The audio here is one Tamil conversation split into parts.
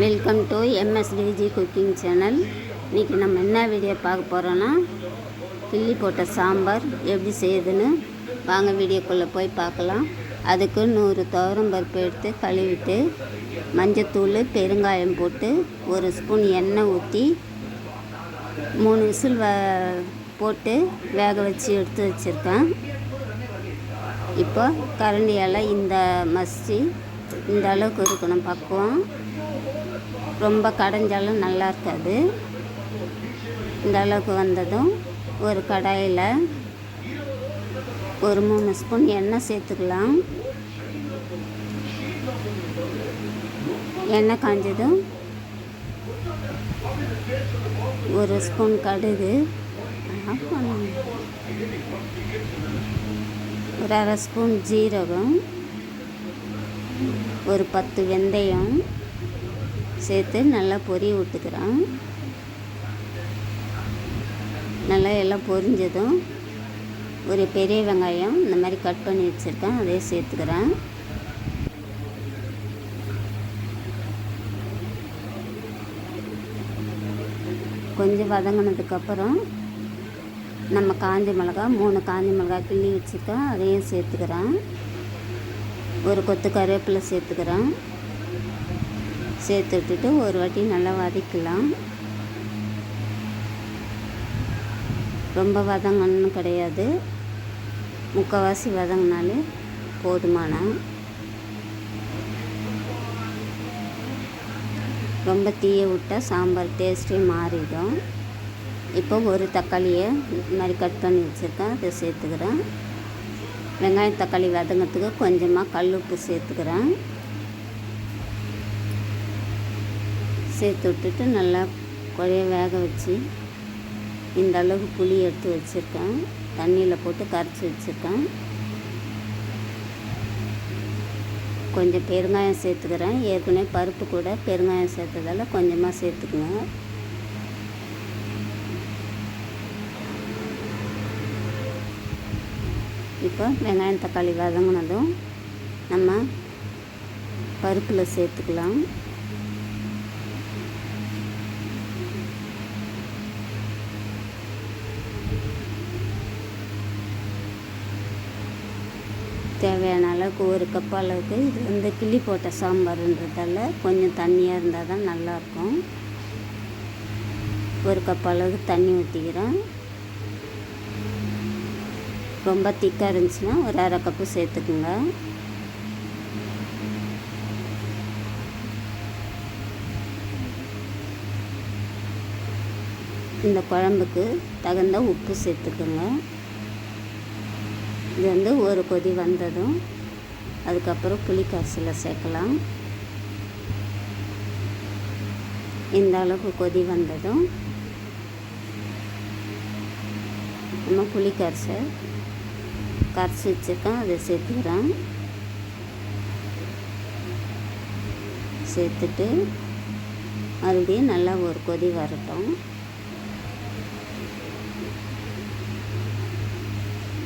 Welcome to MSTG cooking channel. இன்றைக்கி நம்ம என்ன வீடியோ பார்க்க போகிறோன்னா, கிள்ளி போட்ட சாம்பார் எப்படி செய்யுதுன்னு வாங்க வீடியோக்குள்ளே போய் பார்க்கலாம். அதுக்கு 100 துவரம் பருப்பு எடுத்து கழுவிட்டு மஞ்சத்தூள் பெருங்காயம் போட்டு 1 ஸ்பூன் எண்ணெய் ஊற்றி 3 விசில் போட்டு வேக வச்சு எடுத்து வச்சுருக்கேன். இப்போ கரண்டியால் இந்த மசி இந்த அளவுக்கு இருக்கணும் பக்குவம். ரொம்ப கடைஞ்சாலும் நல்லா இருக்காது. இந்த அளவுக்கு வந்ததும் ஒரு கடாயில் ஒரு 3 ஸ்பூன் எண்ணெய் சேர்த்துக்கலாம். எண்ணெய் காஞ்சதும் 1 ஸ்பூன் கடுகு, ஒரு 1/2 ஸ்பூன் ஜீரகம், ஒரு 10 வெந்தயம் சேர்த்து நல்லா பொரிய விட்டுக்கிறேன். நல்லா எல்லாம் பொரிஞ்சதும் ஒரு பெரிய வெங்காயம் இந்த மாதிரி கட் பண்ணி வச்சுருக்கேன், அதே சேர்த்துக்கிறேன். கொஞ்சம் வதங்கினதுக்கப்புறம் நம்ம காஞ்ச மிளகா 3 காஞ்ச மிளகா கிள்ளி வச்சுருக்கேன், அதையும் சேர்த்துக்கிறேன். ஒரு கொத்து கருவேப்பிலை சேர்த்துக்கிறேன். சேர்த்து விட்டுட்டு ஒரு வாட்டி நல்லா வதக்கலாம். ரொம்ப வதங்கணும்னு கிடையாது, முக்கால்வாசி வதங்கினாலே போதுமான. ரொம்ப தீய விட்டால் சாம்பார் டேஸ்ட்டே மாறிடும். இப்போ ஒரு தக்காளியை இந்த மாதிரி கட் பண்ணி வச்சுருக்கேன், அதை சேர்த்துக்கிறேன். வெங்காயம் தக்காளி வதங்கிறதுக்கு கொஞ்சமாக கல் உப்பு சேர்த்துக்கிறேன். சேர்த்து விட்டுட்டு நல்லா குழைய வேக வச்சு இந்த அளவுக்கு புளி எடுத்து வச்சுருக்கேன், தண்ணியில் போட்டு கரைச்சி வச்சுருக்கேன். கொஞ்சம் பெருங்காயம் சேர்த்துக்கிறேன். ஏற்கனவே பருப்பு கூட பெருங்காயம் சேர்த்ததால் கொஞ்சமாக சேர்த்துக்குங்க. இப்போ வெங்காயம் தக்காளி வதங்கினதும் நம்ம பருப்பில் சேர்த்துக்கலாம். தேவையான அளவுக்கு 1 கப் அளவுக்கு, இது வந்து கிள்ளி போட்ட சாம்பார்ன்றதால கொஞ்சம் தண்ணியாக இருந்தால் தான் நல்லாயிருக்கும். 1 கப் அளவுக்கு தண்ணி ஊற்றிக்கிறேன். ரொம்ப திக்காக இருந்துச்சுன்னா ஒரு 1/2 கப்பு சேர்த்துக்குங்க. இந்த குழம்புக்கு தகுந்த உப்பு சேர்த்துக்குங்க. இது வந்து ஒரு கொதி வந்ததும் அதுக்கப்புறம் புளி கரைசலை சேர்க்கலாம். இந்த அளவுக்கு கொதி வந்ததும் நம்ம புளி கரைச்சி வச்சுருக்கேன், அதை சேர்த்துக்கிறேன். சேர்த்துட்டு மறுபடியும் நல்லா ஒரு கொதி வரட்டும்.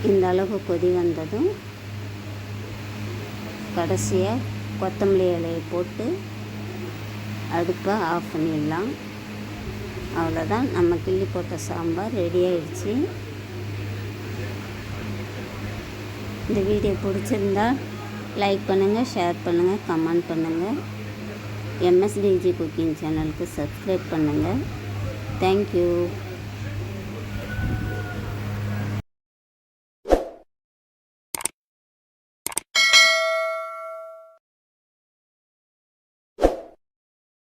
இந்த அளவுக்கு கொதி வந்ததும் கடைசியாக கொத்தமல்லி இலையை போட்டு அடுப்பை ஆஃப் பண்ணிடலாம். அவ்வளோதான், நம்ம கிள்ளி போட்ட சாம்பார் ரெடி ஆயிடுச்சு. இந்த வீடியோ பிடிச்சிருந்தா லைக் பண்ணுங்கள், ஷேர் பண்ணுங்கள், கமெண்ட் பண்ணுங்கள். எம்எஸ்டிஜி குக்கிங் சேனலுக்கு சப்ஸ்கிரைப் பண்ணுங்கள். தேங்க்யூ.